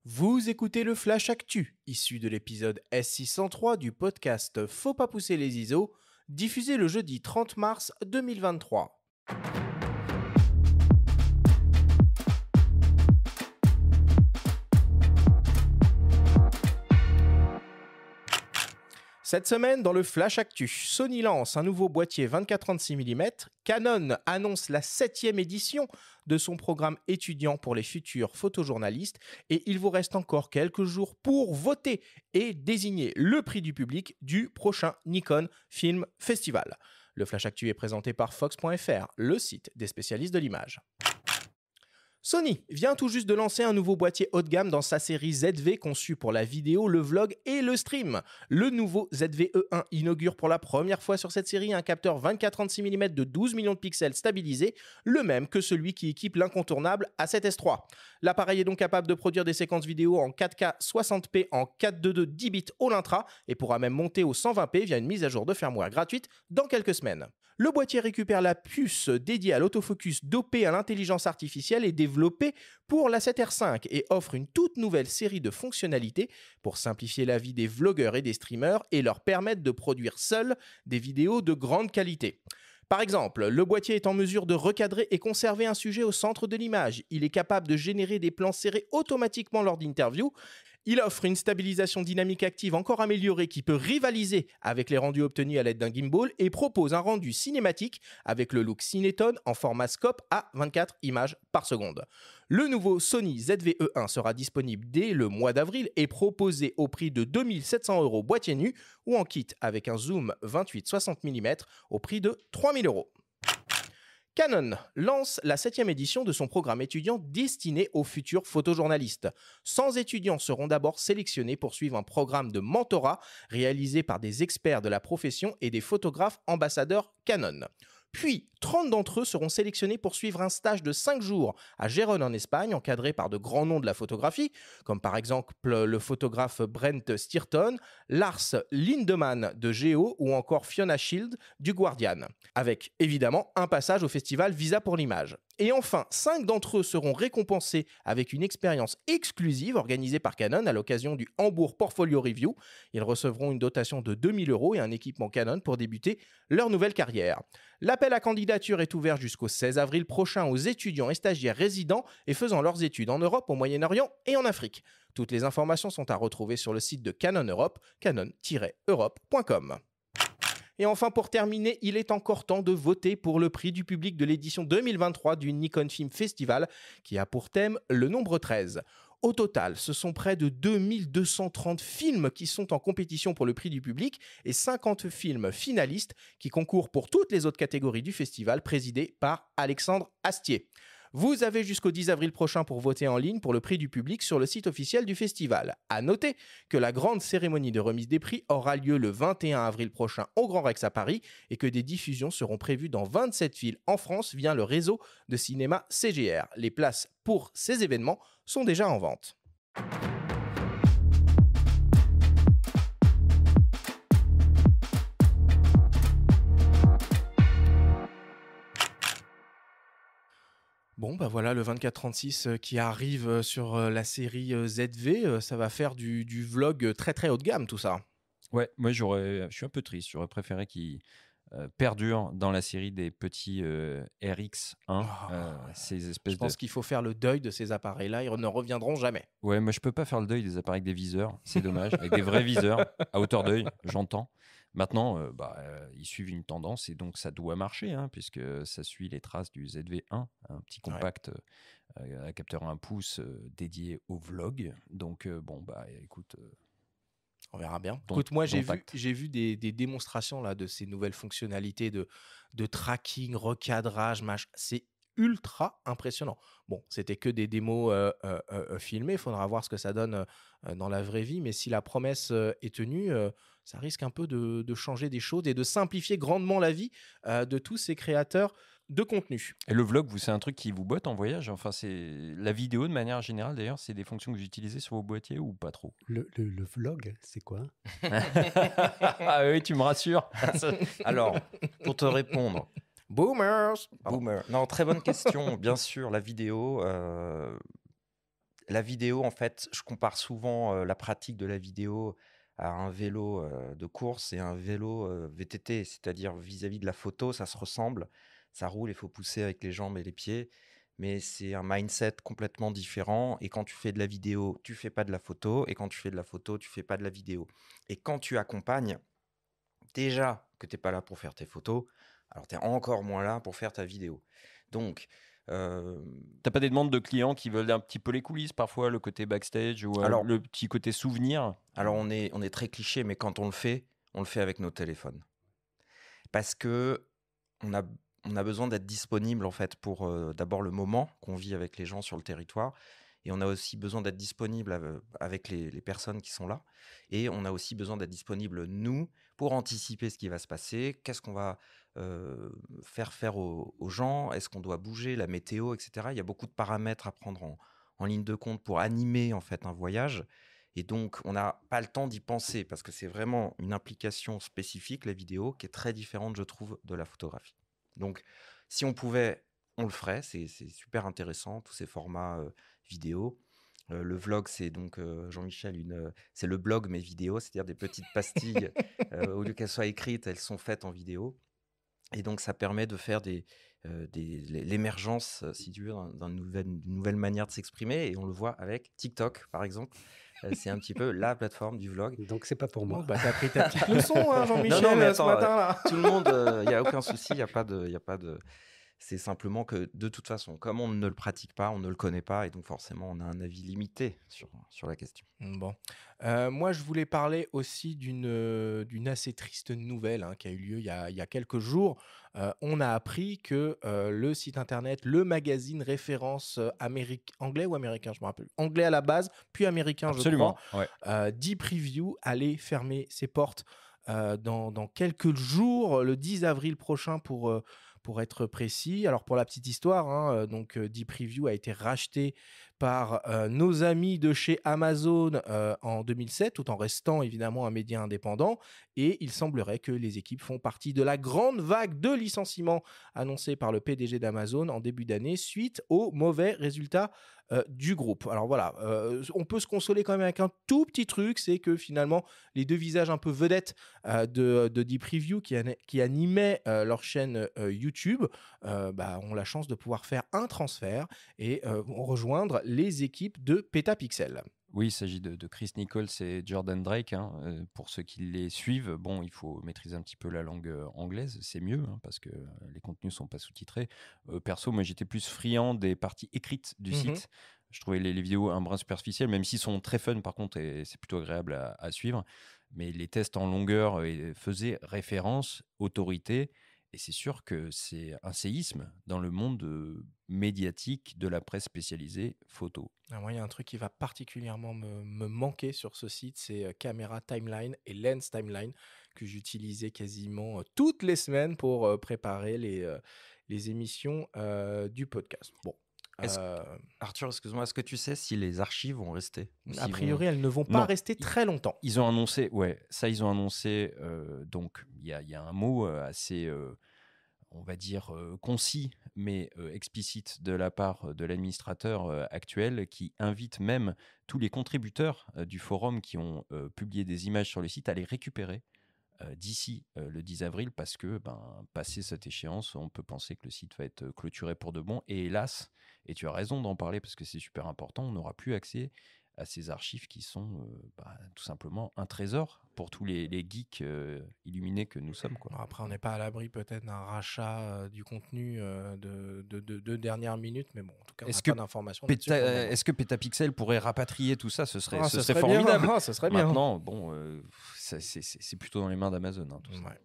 Vous écoutez le Flash Actu, issu de l'épisode S603 du podcast Faut pas pousser les ISO, diffusé le jeudi 30 mars 2023. Cette semaine, dans le Flash Actu, Sony lance un nouveau boîtier 24-36 mm, Canon annonce la 7e édition de son programme étudiant pour les futurs photojournalistes et il vous reste encore quelques jours pour voter et désigner le prix du public du prochain Nikon Film Festival. Le Flash Actu est présenté par Fox.fr, le site des spécialistes de l'image. Sony vient tout juste de lancer un nouveau boîtier haut de gamme dans sa série ZV conçue pour la vidéo, le vlog et le stream. Le nouveau ZV-E1 inaugure pour la première fois sur cette série un capteur 24-36 mm de 12 millions de pixels stabilisé, le même que celui qui équipe l'incontournable A7S3. L'appareil est donc capable de produire des séquences vidéo en 4K 60p en 422 10 bits all intra et pourra même monter au 120p via une mise à jour de firmware gratuite dans quelques semaines. Le boîtier récupère la puce dédiée à l'autofocus dopée à l'intelligence artificielle et développée pour la 7R5 et offre une toute nouvelle série de fonctionnalités pour simplifier la vie des vlogueurs et des streamers et leur permettre de produire seuls des vidéos de grande qualité. Par exemple, le boîtier est en mesure de recadrer et conserver un sujet au centre de l'image. Il est capable de générer des plans serrés automatiquement lors d'interviews. Il offre une stabilisation dynamique active encore améliorée qui peut rivaliser avec les rendus obtenus à l'aide d'un gimbal et propose un rendu cinématique avec le look Cinetone en format scope à 24 images par seconde. Le nouveau Sony ZV-E1 sera disponible dès le mois d'avril et proposé au prix de 2 700 € boîtier nu ou en kit avec un zoom 28-60 mm au prix de 3 000 €. Canon lance la 7e édition de son programme étudiant destiné aux futurs photojournalistes. 100 étudiants seront d'abord sélectionnés pour suivre un programme de mentorat réalisé par des experts de la profession et des photographes ambassadeurs Canon. Puis, 30 d'entre eux seront sélectionnés pour suivre un stage de 5 jours à Gérone en Espagne, encadré par de grands noms de la photographie, comme par exemple le photographe Brent Stearton, Lars Lindemann de Géo ou encore Fiona Shield du Guardian, avec évidemment un passage au festival Visa pour l'image. Et enfin, 5 d'entre eux seront récompensés avec une expérience exclusive organisée par Canon à l'occasion du Hambourg Portfolio Review. Ils recevront une dotation de 2 000 € et un équipement Canon pour débuter leur nouvelle carrière. L'appel à candidature est ouvert jusqu'au 16 avril prochain aux étudiants et stagiaires résidents et faisant leurs études en Europe, au Moyen-Orient et en Afrique. Toutes les informations sont à retrouver sur le site de Canon Europe, canon-europe.com. Et enfin, pour terminer, il est encore temps de voter pour le prix du public de l'édition 2023 du Nikon Film Festival, qui a pour thème le nombre 13. Au total, ce sont près de 2230 films qui sont en compétition pour le prix du public et 50 films finalistes qui concourent pour toutes les autres catégories du festival, présidé par Alexandre Astier. Vous avez jusqu'au 10 avril prochain pour voter en ligne pour le prix du public sur le site officiel du festival. À noter que la grande cérémonie de remise des prix aura lieu le 21 avril prochain au Grand Rex à Paris et que des diffusions seront prévues dans 27 villes en France via le réseau de cinéma CGR. Les places pour ces événements sont déjà en vente. Bon, bah voilà le 24-36 qui arrive sur la série ZV. Ça va faire du vlog très très haut de gamme tout ça. Ouais, moi je suis un peu triste. J'aurais préféré qu'il perdure dans la série des petits RX1. Ces espèces Je pense qu'il faut faire le deuil de ces appareils-là. Ils ne reviendront jamais. Ouais, moi je peux pas faire le deuil des appareils avec des viseurs. C'est dommage. Avec des vrais viseurs à hauteur d'œil, j'entends. Maintenant, ils suivent une tendance et donc ça doit marcher, hein, puisque ça suit les traces du ZV-1, un petit compact à capteur 1 pouce dédié au vlog. Donc écoute. On verra bien. Écoute, moi j'ai vu des démonstrations là de ces nouvelles fonctionnalités de tracking, recadrage, c'est ultra impressionnant. Bon, c'était que des démos filmées, il faudra voir ce que ça donne dans la vraie vie, mais si la promesse est tenue, ça risque un peu de changer des choses et de simplifier grandement la vie de tous ces créateurs de contenu. Et le vlog, c'est un truc qui vous botte en voyage? Enfin, c'est la vidéo de manière générale d'ailleurs, c'est des fonctions que vous utilisez sur vos boîtiers ou pas trop? Le vlog, c'est quoi? Ah oui, tu me rassures. Alors, pour te répondre... Boomers. Boomer. Non, très bonne question. Bien sûr, la vidéo, la vidéo, en fait, je compare souvent la pratique de la vidéo à un vélo de course et un vélo VTT, c'est-à-dire vis-à-vis de la photo, ça se ressemble, ça roule, il faut pousser avec les jambes et les pieds, mais c'est un mindset complètement différent. Et quand tu fais de la vidéo, tu fais pas de la photo, et quand tu fais de la photo, tu fais pas de la vidéo. Et quand tu accompagnes, déjà que tu n'es pas là pour faire tes photos, alors tu es encore moins là pour faire ta vidéo. Donc, T'as pas des demandes de clients qui veulent un petit peu les coulisses, parfois le côté backstage ou Alors- le petit côté souvenir? alors on est très cliché, mais quand on le fait avec nos téléphones. Parce que on a besoin d'être disponible en fait pour d'abord le moment qu'on vit avec les gens sur le territoire, et on a aussi besoin d'être disponible avec les personnes qui sont là, et on a aussi besoin d'être disponible nous pour anticiper ce qui va se passer, qu'est-ce qu'on va faire aux gens, est-ce qu'on doit bouger, la météo, etc. Il y a beaucoup de paramètres à prendre en ligne de compte pour animer en fait un voyage. Et donc, on n'a pas le temps d'y penser parce que c'est vraiment une implication spécifique, la vidéo, qui est très différente, je trouve, de la photographie. Donc, si on pouvait, on le ferait. C'est super intéressant, tous ces formats vidéo. Le vlog, c'est donc, Jean-Michel, c'est le blog, mais vidéo, c'est-à-dire des petites pastilles. Au lieu qu'elles soient écrites, elles sont faites en vidéo. Et donc, ça permet de faire l'émergence, si tu veux, d'une nouvelle manière de s'exprimer. Et on le voit avec TikTok, par exemple. C'est un petit peu la plateforme du vlog. Donc, c'est pas pour moi. Bon, bah, t'as pris ta petite leçon, hein, Jean-Michel, Non, mais ce attends, matin-là. Tout le monde, il n'y a aucun souci, il n'y a pas de... C'est simplement que, de toute façon, comme on ne le pratique pas, on ne le connaît pas, et donc forcément, on a un avis limité sur la question. Bon. Moi, je voulais parler aussi d'une assez triste nouvelle hein, qui a eu lieu il y a quelques jours. On a appris que le site internet, le magazine référence anglais ou américain, je me rappelle, anglais à la base, puis américain, Absolument, je crois, D-Preview allait fermer ses portes dans quelques jours, le 10 avril prochain pour être précis. Alors pour la petite histoire, hein, donc D-Preview a été racheté par nos amis de chez Amazon en 2007, tout en restant évidemment un média indépendant. Et il semblerait que les équipes font partie de la grande vague de licenciements annoncée par le PDG d'Amazon en début d'année suite aux mauvais résultats du groupe. Alors voilà, on peut se consoler quand même avec un tout petit truc, c'est que finalement les deux visages un peu vedettes de D-Preview qui animaient leur chaîne YouTube ont la chance de pouvoir faire un transfert et vont rejoindre les équipes de Petapixel. Oui, il s'agit de Chris Nichols et Jordan Drake. Hein. Pour ceux qui les suivent, bon, il faut maîtriser un petit peu la langue anglaise, c'est mieux hein, parce que les contenus ne sont pas sous-titrés. Perso, moi j'étais plus friand des parties écrites du site. Je trouvais les vidéos un brin superficiel, même s'ils sont très fun par contre, et c'est plutôt agréable à suivre. Mais les tests en longueur faisaient référence, autorité. Et c'est sûr que c'est un séisme dans le monde médiatique de la presse spécialisée photo. Moi, il y a un truc qui va particulièrement me manquer sur ce site, c'est Camera Timeline et Lens Timeline que j'utilisais quasiment toutes les semaines pour préparer les émissions du podcast. Bon. Arthur, excuse-moi, est-ce que tu sais si les archives vont rester? A priori, elles ne vont pas Non, rester très longtemps. Ils ont annoncé, ils ont annoncé, donc il y a un mot assez, on va dire, concis, mais explicite de la part de l'administrateur actuel qui invite même tous les contributeurs du forum qui ont publié des images sur le site à les récupérer d'ici le 10 avril parce que, passé cette échéance, on peut penser que le site va être clôturé pour de bon. Et hélas, et tu as raison d'en parler parce que c'est super important, on n'aura plus accès à ces archives qui sont tout simplement un trésor pour tous les geeks illuminés que nous sommes. Quoi. Alors après, on n'est pas à l'abri peut-être d'un rachat du contenu de dernière minute, mais bon, en tout cas, on n'a pas d'informations. Est-ce que Petapixel pourrait rapatrier tout ça? Ce serait ce serait formidable. bien. Ça serait bien. Maintenant, bon, c'est plutôt dans les mains d'Amazon. Hein, tout ça. Ouais.